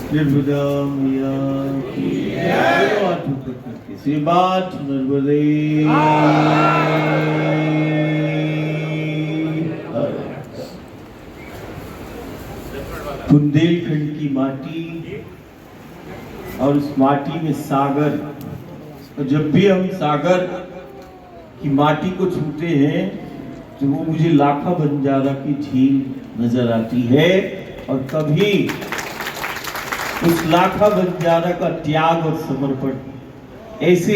निर्मदा मैया की श्री बात नर्मदे। बुंदेलखंड की माटी और उस माटी में सागर, और जब भी हम सागर की माटी को छूते हैं तो वो मुझे लाखा बंजारा की झील नजर आती है। और कभी उस लाखा बंजारा का त्याग और समर्पण, ऐसे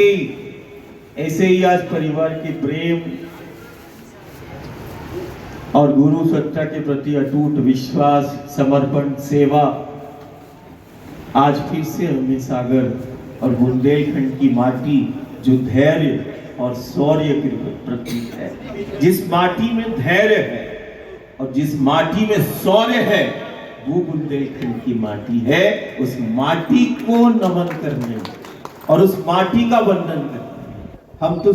ही आज परिवार के प्रेम और गुरु सत्ता के प्रति अटूट विश्वास, समर्पण, सेवा आज फिर से हमें सागर और बुंदेलखंड की माटी जो धैर्य और शौर्य के प्रतीक है, जिस माटी में धैर्य है और जिस माटी में शौर्य है, वो बुंदेलखंड की माटी है। उस माटी को नमन करने और उस माटी का वंदन करने हम तो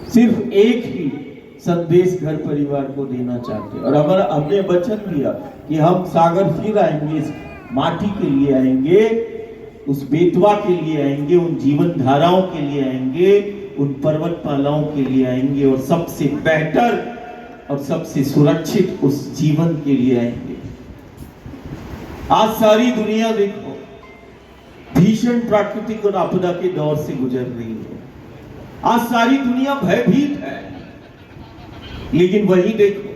सिर्फ एक ही संदेश घर परिवार को देना चाहते हैं। और हमने वचन दिया कि हम सागर फिर आएंगे, इस माटी के लिए आएंगे, उस बेतवा के लिए आएंगे, उन जीवन धाराओं के लिए आएंगे, उन पर्वतमालाओं के लिए आएंगे, और सबसे बेहतर और सबसे सुरक्षित उस जीवन के लिए आएंगे। आज सारी दुनिया देखो भीषण प्राकृतिक और आपदा के दौर से गुजर रही है। आज सारी दुनिया भयभीत है, लेकिन वही देखो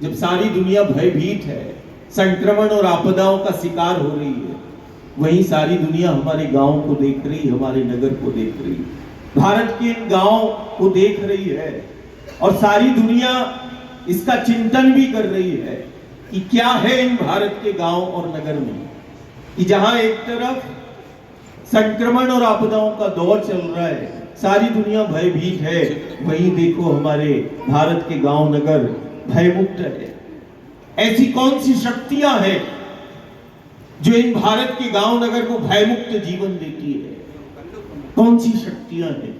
जब सारी दुनिया भयभीत है, संक्रमण और आपदाओं का शिकार हो रही है, वहीं सारी दुनिया हमारे गांव को देख रही, हमारे नगर को देख रही, भारत के इन गांव को देख रही है। और सारी दुनिया इसका चिंतन भी कर रही है कि क्या है इन भारत के गांव और नगर में, कि जहां एक तरफ संक्रमण और आपदाओं का दौर चल रहा है, सारी दुनिया भयभीत है, वहीं देखो हमारे भारत के गांव नगर भयमुक्त है। ऐसी कौन सी शक्तियां हैं जो इन भारत के गांव नगर को भयमुक्त जीवन देती है? कौन सी शक्तियां हैं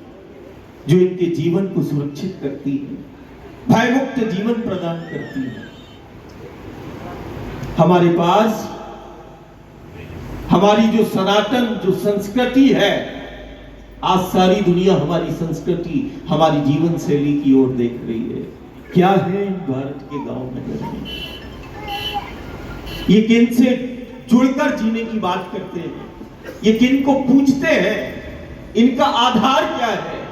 जो इनके जीवन को सुरक्षित करती है, भयमुक्त जीवन प्रदान करती है? हमारे पास हमारी जो सनातन जो संस्कृति है, आज सारी दुनिया हमारी संस्कृति, हमारी जीवन शैली की ओर देख रही है। क्या है इन भारत के गांव नगर में? ये किन से जुड़कर जीने की बात करते हैं, ये किन को पूछते हैं, इनका आधार क्या है?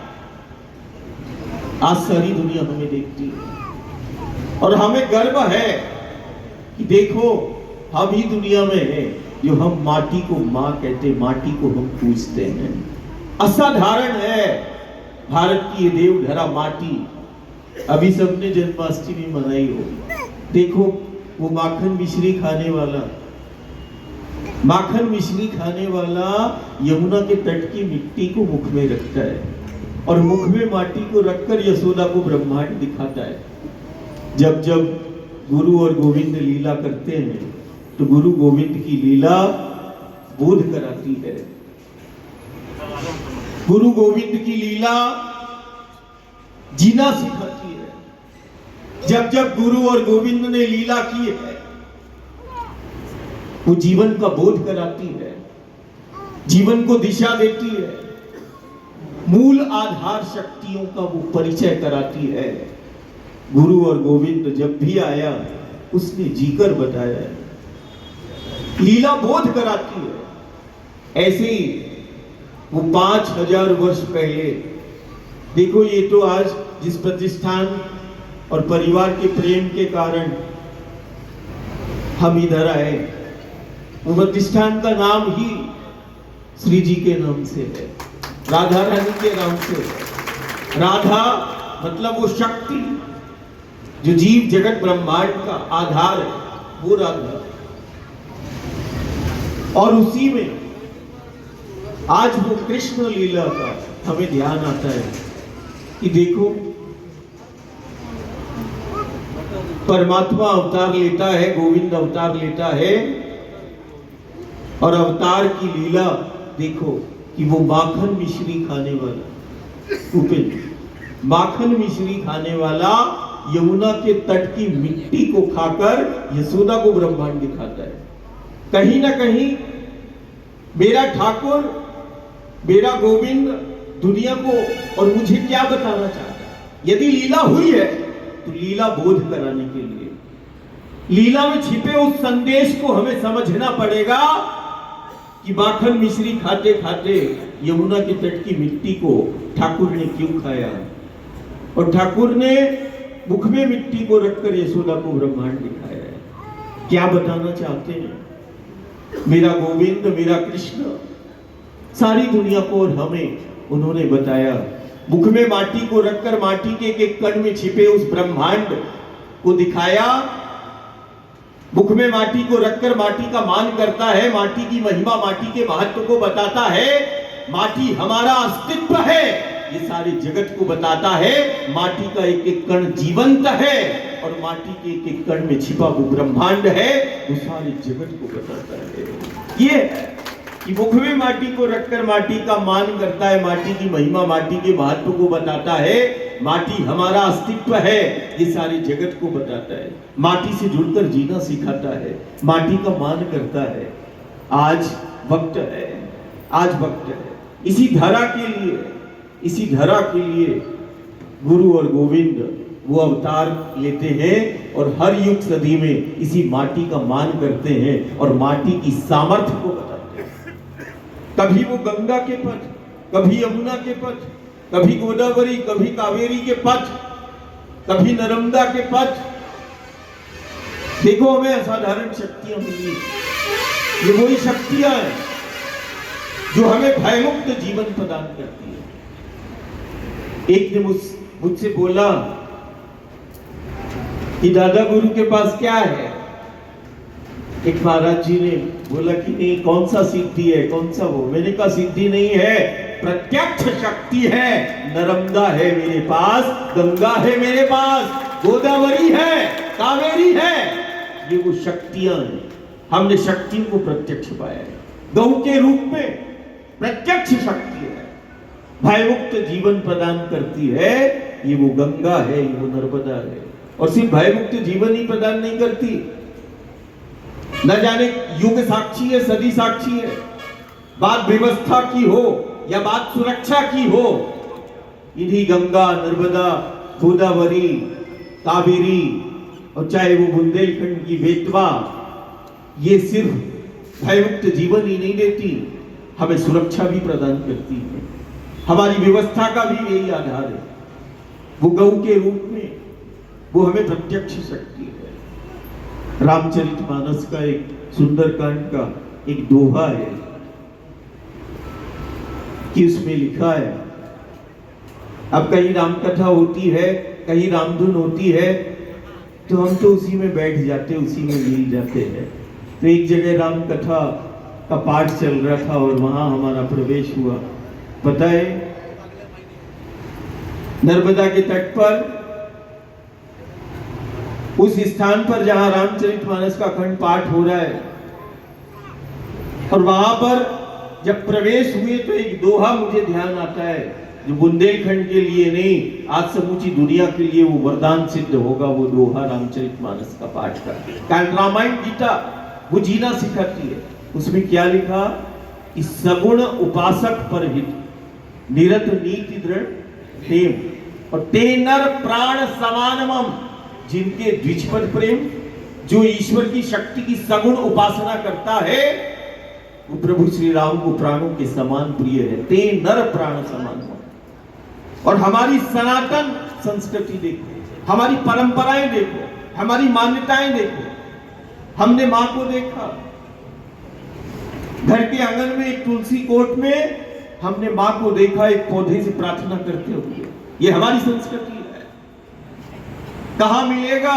आज सारी दुनिया हमें देखती है और हमें गर्व है कि देखो हम ही दुनिया में है जो हम माटी को मां कहते, माटी को हम पूजते हैं। असाधारण है भारत की ये देवधरा माटी। अभी सबने जन्माष्टमी मनाई हो, देखो वो माखन मिश्री खाने वाला यमुना के तट की मिट्टी को मुख में रखता है और मुख में माटी को रखकर यशोदा को ब्रह्मांड दिखाता है। जब जब गुरु और गोविंद लीला करते हैं तो गुरु गोविंद की लीला बोध कराती है। गुरु गोविंद की लीला जीना सिखाती है। जब जब गुरु और गोविंद ने लीला की है, वो जीवन का बोध कराती है, जीवन को दिशा देती है, मूल आधार शक्तियों का वो परिचय कराती है। गुरु और गोविंद जब भी आया उसने जीकर बताया है, लीला बोध कराती है। ऐसे ही वो 5000 वर्ष पहले, देखो ये तो आज जिस प्रतिष्ठान और परिवार के प्रेम के कारण हम इधर आए, वो प्रतिष्ठान का नाम ही श्री जी के नाम से है, राधा रानी के नाम से। राधा मतलब वो शक्ति जो जीव जगत ब्रह्मांड का आधार है, वो राधा। और उसी में आज वो कृष्ण लीला का हमें ध्यान आता है कि देखो परमात्मा अवतार लेता है, गोविंद अवतार लेता है, और अवतार की लीला देखो कि वो माखन मिश्री खाने वाला उपेंद्र, माखन मिश्री खाने वाला यमुना के तट की मिट्टी को खाकर यशोदा को ब्रह्मांड दिखाता है। कहीं ना कहीं मेरा ठाकुर, मेरा गोविंद दुनिया को और मुझे क्या बताना चाहता है? यदि लीला हुई है तो लीला बोध कराने के लिए, लीला में छिपे उस संदेश को हमें समझना पड़ेगा कि माखन मिश्री खाते खाते यमुना के तट की मिट्टी को ठाकुर ने क्यों खाया, और ठाकुर ने मुख में मिट्टी को रखकर यशोदा को ब्रह्मांड दिखाया है। क्या बताना चाहते हैं? मेरा गोविंद, मेरा कृष्ण सारी दुनिया को और हमें उन्होंने बताया। मुख में माटी को रखकर माटी के एक कण में छिपे उस ब्रह्मांड को दिखाया। मुख में माटी को रखकर माटी का मान करता है, माटी की महिमा, माटी के महत्व को बताता है। माटी हमारा अस्तित्व है, ये सारे जगत को बताता है। माटी का एक एक कण जीवंत है और माटी के एक एक कण में छिपा वो ब्रह्मांड है, वो सारे जगत को बताता है। ये है कि मुख में माटी को रखकर माटी का मान करता है, माटी की महिमा, माटी के महत्व को बताता है। माटी हमारा अस्तित्व है, ये सारे जगत को बताता है। माटी से जुड़कर जीना सिखाता है, माटी का मान करता है। आज वक्त है, आज वक्त है इसी धरा के लिए, इसी धरा के लिए गुरु और गोविंद वो अवतार लेते हैं और हर युग सदी में इसी माटी का मान करते हैं और माटी की सामर्थ्य को बताते हैं। कभी वो गंगा के पथ, कभी यमुना के पथ, कभी गोदावरी, कभी कावेरी के पथ, कभी नर्मदा के पथ। देखो हमें असाधारण शक्तियां मिली। ये वही शक्तियां हैं जो हमें भयमुक्त जीवन प्रदान करती है। एक ने मुझसे बोला कि दादा गुरु के पास क्या है? एक महाराज जी ने बोला कि नहीं, कौन सा सिद्धि है, कौन सा वो? मैंने कहा सिद्धि नहीं है, प्रत्यक्ष शक्ति है। नर्मदा है मेरे पास, गंगा है मेरे पास, गोदावरी है, कावेरी है। ये वो शक्तियां हैं, हमने शक्तियों को प्रत्यक्ष पाया है। गौ के रूप में प्रत्यक्ष शक्ति है, भयमुक्त जीवन प्रदान करती है। ये वो गंगा है, ये वो नर्मदा है। और सिर्फ भयमुक्त जीवन ही प्रदान नहीं करती, न जाने युग साक्षी है, सदी साक्षी है। बात व्यवस्था की हो या बात सुरक्षा की हो, इन्हीं गंगा, नर्मदा, गोदावरी, कावेरी और चाहे वो बुंदेलखंड की बेतवा, ये सिर्फ भयमुक्त जीवन ही नहीं देती, हमें सुरक्षा भी प्रदान करती है। हमारी व्यवस्था का भी यही आधार है। वो गौ के रूप में वो हमें प्रत्यक्ष शक्ति है। रामचरितमानस का एक सुंदरकांड का एक दोहा है कि उसमें लिखा है, अब कहीं रामकथा होती है, कहीं रामधुन होती है, तो हम तो उसी में बैठ जाते, उसी में मिल जाते हैं। तो एक जगह रामकथा का पाठ चल रहा था और वहां हमारा प्रवेश हुआ। पता है, नर्मदा के तट पर उस स्थान पर जहां रामचरितमानस का अखंड पाठ हो रहा है, और वहां पर जब प्रवेश हुए तो एक दोहा मुझे ध्यान आता है, जो बुंदेलखंड के लिए नहीं, आज समूची दुनिया के लिए वो वरदान सिद्ध होगा। वो दोहा रामचरितमानस का पाठ का, कारण रामायण गीता वो जीना सिखाती है। उसमें क्या लिखा कि सगुण उपासक पर हित, निरत नीति दृढ़ प्रेम, और ते नर प्राण समानमम, जिनके द्विजपद प्रेम, जो ईश्वर की शक्ति की सगुण उपासना करता है, वो प्रभु श्री राम को प्राणों के समान प्रिय है। ते नर प्राण समानमम। और हमारी सनातन संस्कृति देखो, हमारी परंपराएं देखो, हमारी मान्यताएं देखो। हमने मां को देखा घर के आंगन में, एक तुलसी कोट में हमने मां को देखा एक पौधे से प्रार्थना करते हुए। ये हमारी संस्कृति है। कहां मिलेगा?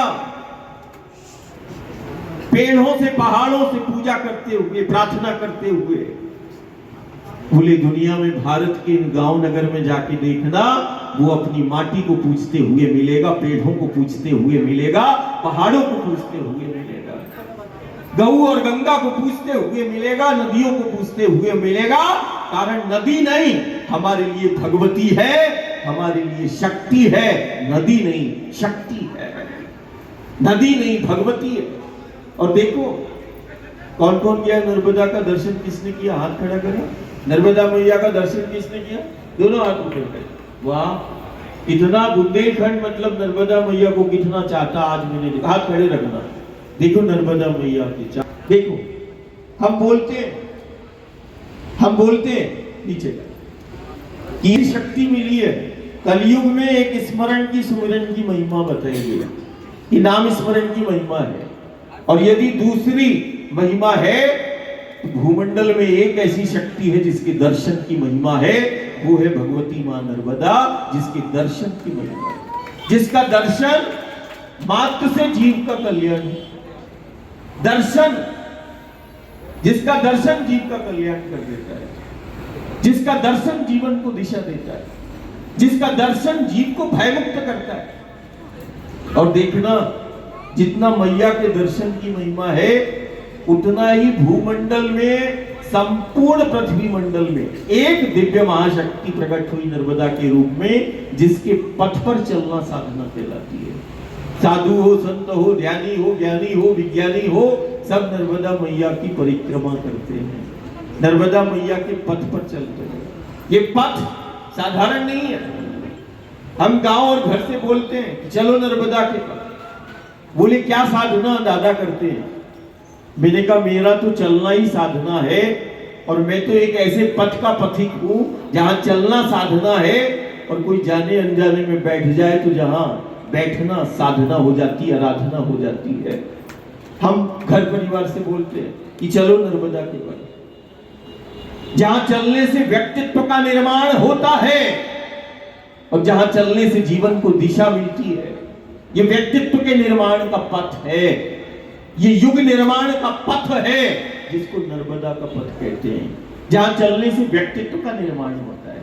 पेड़ों से, पहाड़ों से पूजा करते हुए, प्रार्थना करते हुए। पूरी दुनिया में भारत के इन गांव नगर में जाके देखना, वो अपनी माटी को पूजते हुए मिलेगा, पेड़ों को पूजते हुए मिलेगा, पहाड़ों को पूजते हुए मिलेगा, गऊ और गंगा को पूजते हुए मिलेगा, नदियों को पूजते हुए मिलेगा। कारण नदी नहीं हमारे लिए भगवती है, हमारे लिए शक्ति है। नदी नहीं, शक्ति है। नदी नहीं, भगवती है। और देखो कौन कौन गया नर्मदा का दर्शन, किसने किया? हाथ खड़ा करो। नर्मदा मैया का दर्शन किसने किया? दोनों हाथ ऊपर करें। वाह, कितना बुंदेलखंड मतलब नर्मदा मैया को कितना चाहता, आज मैंने देखा। हाथ खड़े रखना, देखो नर्मदा मैया की देखो। हम बोलते हैं नीचे की शक्ति मिली है। कलयुग में एक स्मरण की सुमिरन की महिमा बताई गई है कि नाम स्मरण की महिमा है। और यदि दूसरी महिमा है तो भूमंडल में एक ऐसी शक्ति है जिसके दर्शन की महिमा है, वो है भगवती मां नर्मदा, जिसके दर्शन की महिमा है। जिसका दर्शन मात्र से जीव का कल्याण है। दर्शन, जिसका दर्शन जीव का कल्याण कर देता है, जिसका दर्शन जीवन को दिशा देता है, जिसका दर्शन जीव को भयमुक्त करता है। और देखना, जितना मैया के दर्शन की महिमा है, उतना ही भूमंडल में, संपूर्ण पृथ्वी मंडल में एक दिव्य महाशक्ति प्रकट हुई नर्मदा के रूप में, जिसके पथ पर चलना साधना कहलाती है। साधु हो, संत हो, ध्यानी हो, ज्ञानी हो, विज्ञानी हो, सब नर्मदा मैया की परिक्रमा करते हैं, नर्मदा मैया के पथ पर चलते हैं। ये पथ साधारण नहीं है। हम गांव और घर से बोलते हैं चलो नर्मदा के पथ। बोले क्या साधना दादा करते हैं? मैंने कहा मेरा तो चलना ही साधना है, और मैं तो एक ऐसे पथ का पथिक हूं जहां चलना साधना है, और कोई जाने अनजाने में बैठ जाए तो जहां बैठना साधना हो जाती है, आराधना हो जाती है। हम घर परिवार से बोलते हैं कि चलो नर्मदा के पथ, जहां चलने से व्यक्तित्व का निर्माण होता है और जहां चलने से जीवन को दिशा मिलती है। ये व्यक्तित्व के निर्माण का पथ है, ये युग निर्माण का पथ है, जिसको नर्मदा का पथ कहते हैं। जहां चलने से व्यक्तित्व का निर्माण होता है,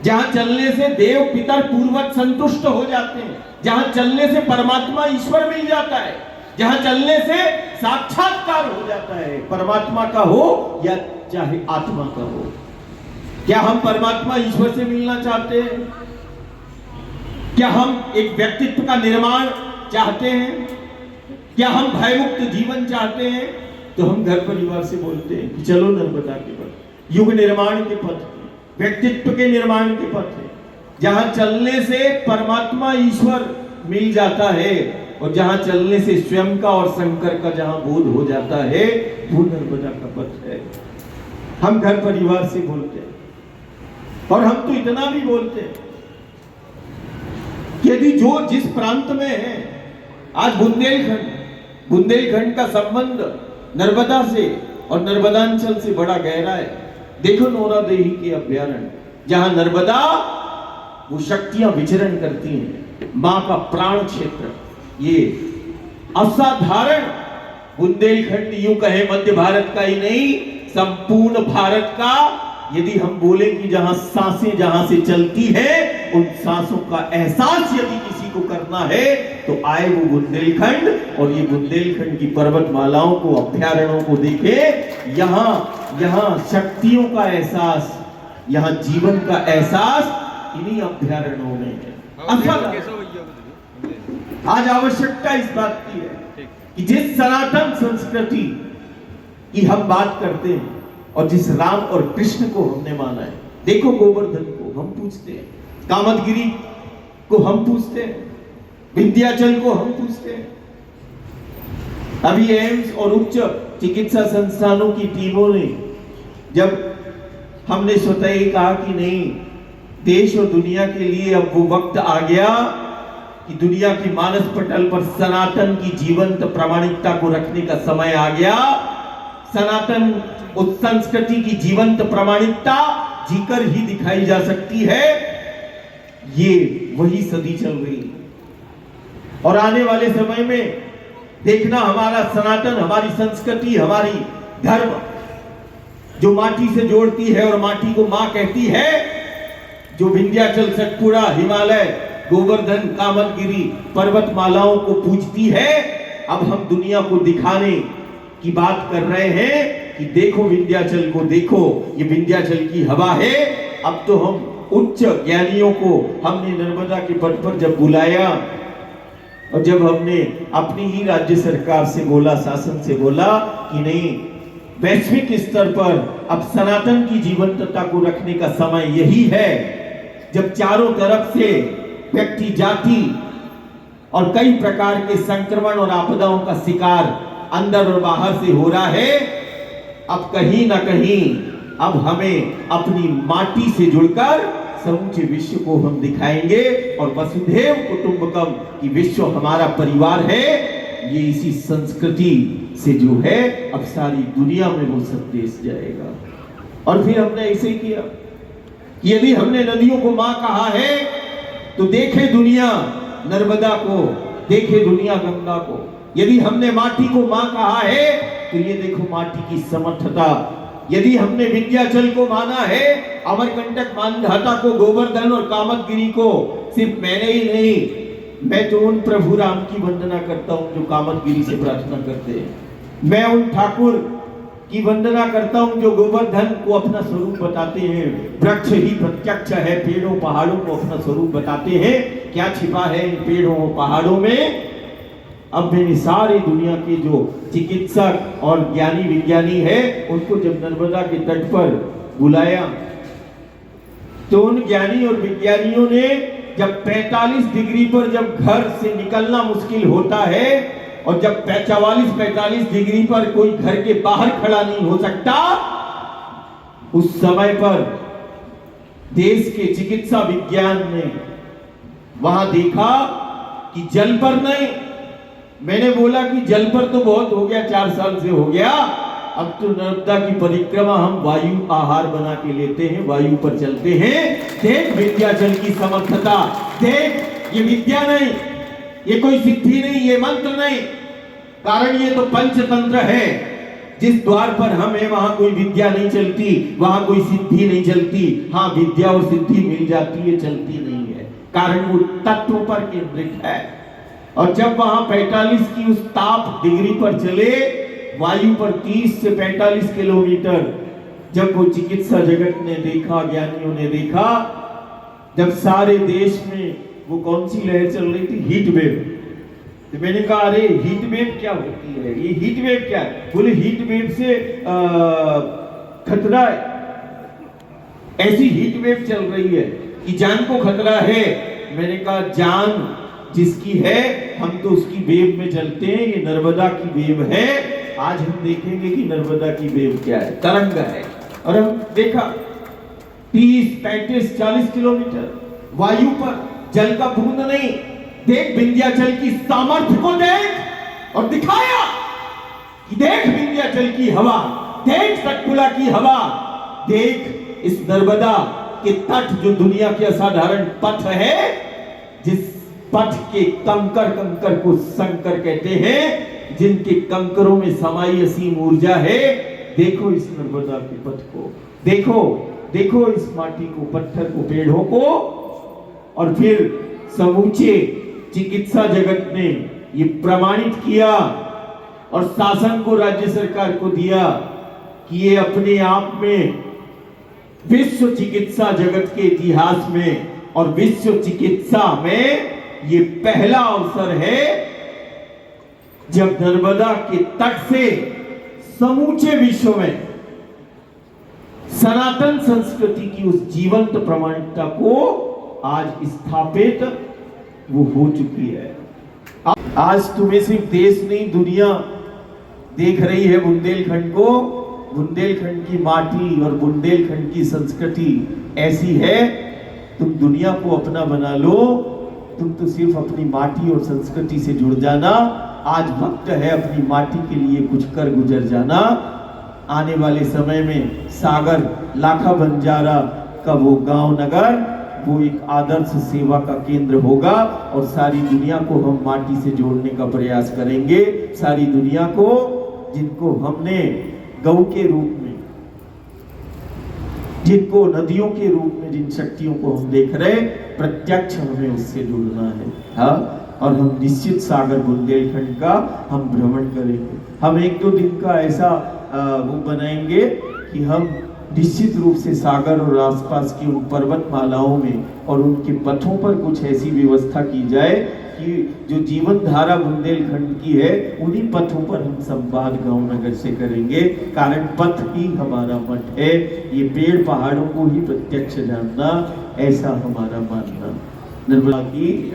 जहां चलने से देव पितर पूर्वज संतुष्ट हो जाते हैं, जहां चलने से परमात्मा ईश्वर मिल जाता है, जहां चलने से साक्षात्कार हो जाता है, परमात्मा का हो या चाहे आत्मा का हो। क्या हम परमात्मा ईश्वर से मिलना चाहते हैं? क्या हम एक व्यक्तित्व का निर्माण चाहते हैं? क्या हम भयमुक्त जीवन चाहते हैं? तो हम घर परिवार से बोलते हैं कि चलो नर्मदा के पथ, युग निर्माण के पथ, व्यक्तित्व के निर्माण के पथ है, जहां चलने से परमात्मा ईश्वर मिल जाता है, और जहां चलने से स्वयं का और शंकर का जहां बोध हो जाता है, वो नर्मदा का पथ है। हम घर परिवार से बोलते हैं, और हम तो इतना भी बोलते हैं कि यदि जो जिस प्रांत में है, आज बुंदेलखंड का संबंध नर्मदा से और नर्मदांचल से बड़ा गहरा है। देखो नौरादेही के अभ्यारण्य, जहां नर्मदा वो शक्तियां विचरण करती हैं, मां का प्राण क्षेत्र, ये असाधारण बुंदेलखंड यूं कहे मध्य भारत का ही नहीं, संपूर्ण भारत का। यदि हम बोले कि जहां सांसें जहां से चलती है, उन सांसों का एहसास यदि किसी को करना है तो आए वो बुंदेलखंड, और ये बुंदेलखंड की पर्वतमालाओं को, अभ्यारण्यों को देखे। यहाँ शक्तियों का एहसास, यहाँ जीवन का एहसास इन्हीं अभ्यारण्यों में है। आज आवश्यकता इस बात की है कि जिस सनातन संस्कृति की हम बात करते हैं और जिस राम और कृष्ण को हमने माना है, देखो गोवर्धन को हम पूछते हैं, कामदगिरी को हम पूछते हैं, विंध्याचल को हम पूछते हैं। अभी एम्स और उच्च चिकित्सा संस्थानों की टीमों ने, जब हमने स्वतः ही कहा कि नहीं, देश और दुनिया के लिए अब वो वक्त आ गया कि दुनिया की मानस पटल पर सनातन की जीवंत प्रामाणिकता को रखने का समय आ गया। सनातन उस संस्कृति की जीवंत प्रामाणिकता जीकर ही दिखाई जा सकती है। ये वही सदी चल रही है, और आने वाले समय में देखना, हमारा सनातन, हमारी संस्कृति, हमारी धर्म जो माटी से जोड़ती है और माटी को मां कहती है, जो विंध्याचल, सतपुड़ा, हिमालय, गोवर्धन, कामदगिरी पर्वतमालाओं को पूजती है, अब हम दुनिया को दिखाने की बात कर रहे हैं कि देखो विंध्याचल को, देखो ये विंध्याचल की हवा है। अब तो हम उच्च ज्ञानियों को हमने नर्मदा के पथ पर जब बुलाया और जब हमने अपनी ही राज्य सरकार से बोला, शासन से बोला कि नहीं, वैश्विक स्तर पर अब सनातन की जीवंतता को रखने का समय यही है जब चारों तरफ से व्यक्ति, जाति और कई प्रकार के संक्रमण और आपदाओं का शिकार अंदर और बाहर से हो रहा है। अब कहीं ना कहीं अब हमें अपनी माटी से जुड़कर समूचे विश्व को हम दिखाएंगे और वसुधैव कुटुंबकम की विश्व हमारा परिवार है, ये इसी संस्कृति से जो है अब सारी दुनिया में वो संदेश जाएगा। और फिर हमने ऐसे ही किया कि यदि हमने नदियों को मां कहा है तो देखे दुनिया नर्मदा को, देखे दुनिया गंगा को। यदि हमने माटी को मां कहा है तो ये देखो माटी की समर्थता। यदि हमने विंध्याचल को माना है, अमरकंटक, मानधाता को, गोवर्धन और कामदगिरि को, सिर्फ मैंने ही नहीं, मैं तो उन प्रभु राम की वंदना करता हूं जो कामदगिरि से प्रार्थना करते हैं। मैं उन ठाकुर की वंदना करता हूं जो गोवर्धन को अपना स्वरूप बताते हैं। वृक्ष ही प्रत्यक्ष है, पेड़ों पहाड़ों को अपना स्वरूप बताते हैं। क्या छिपा है इन पेड़ों और पहाड़ों में? अब मैंने सारी दुनिया के जो चिकित्सक और ज्ञानी विज्ञानी है उनको जब नर्मदा के तट पर बुलाया तो उन ज्ञानी और विज्ञानियों ने जब 45 डिग्री पर जब घर से निकलना मुश्किल होता है और जब 44-45 डिग्री पर कोई घर के बाहर खड़ा नहीं हो सकता, उस समय पर देश के चिकित्सा विज्ञान ने वहां देखा कि जल पर नहीं, मैंने बोला कि जल पर तो बहुत हो गया, 4 साल से हो गया, अब तो नर्मदा की परिक्रमा हम वायु आहार बना के लेते हैं, वायु पर चलते हैं। देख विंध्याचल की समर्थता, देख ये विद्या नहीं, ये कोई सिद्धि नहीं, ये मंत्र नहीं, कारण ये तो पंचतंत्र है। जिस द्वार पर हम है वहां कोई विद्या नहीं चलती, वहां कोई सिद्धि नहीं चलती। हाँ, विद्या और सिद्धि मिल जाती है, चलती नहीं है, कारण वो तत्व पर केंद्रित है। और जब वहां 45 की उस ताप डिग्री पर चले, वायु पर 30 से 45 किलोमीटर, जब वो चिकित्सा जगत ने देखा, ज्ञानियों ने देखा, जब सारे देश में वो कौन सी लहर चल रही थी, हीट वेव, तो मैंने कहा अरे हीट वेव क्या होती है, ये हीट वेव क्या है? बोले हीट वेव से खतरा है, ऐसी हीट वेव चल रही है कि जान को खतरा है। मैंने कहा जान जिसकी है हम तो उसकी वेव में चलते हैं, ये नर्मदा की वेव है। आज हम देखेंगे कि नर्मदा की वेव क्या है, तरंग है। और हम देखा 30, 35, 40 किलोमीटर वायु पर, जल का बूंद नहीं। देख विंध्याचल की सामर्थ्य को देख, और दिखाया कि देख विंध्याचल की हवा, देख सतपुड़ा की हवा, देख इस नर्मदा के तट जो दुनिया के असाधारण पथ है, जिस पथ के कंकर कंकर को संकर कहते हैं, जिनके कंकरों में समाई असीम ऊर्जा है। देखो इस नर्मदा के पथ को, देखो देखो इस माटी को, पत्थर को, पेड़ों को। और फिर समूचे चिकित्सा जगत ने ये प्रमाणित किया और शासन को, राज्य सरकार को दिया कि ये अपने आप में विश्व चिकित्सा जगत के इतिहास में और विश्व चिकित्सा में ये पहला अवसर है जब नर्मदा के तट से समूचे विश्व में सनातन संस्कृति की उस जीवंत प्रमाणिकता को आज स्थापित वो हो चुकी है। आज तुम्हें सिर्फ देश नहीं, दुनिया देख रही है बुंदेलखंड को। बुंदेलखंड की माटी और बुंदेलखंड की संस्कृति ऐसी है, तुम दुनिया को अपना बना लो, तुम तो सिर्फ अपनी माटी और संस्कृति से जुड़ जाना। आज वक्त है अपनी माटी के लिए कुछ कर गुजर जाना। आने वाले समय में सागर लाखा बंजारा का वो गांव नगर, वो एक आदर्श सेवा का केंद्र होगा और सारी दुनिया को हम माटी से जोड़ने का प्रयास करेंगे। सारी दुनिया को, जिनको हमने गौ के रूप में, जिनको नदियों के रूप में, जिन शक्तियों को हम देख रहे, प्रत्यक्ष हमें उससे जुड़ना है। हाँ, और हम निश्चित सागर बुंदेलखंड का हम भ्रमण करेंगे। हम 1-2 दिन का ऐसा वो बनाएंगे कि हम निश्चित रूप से सागर और आसपास की उन पर्वतमालाओं में और उनके पथों पर कुछ ऐसी व्यवस्था की जाए कि जो जीवन धारा बुंदेलखंड की है, उन्हीं पथों पर हम संवाद गांव नगर से करेंगे। कारण पथ ही हमारा मठ है, ये पेड़ पहाड़ों को ही प्रत्यक्ष जानना, ऐसा हमारा मानना। निर्मला की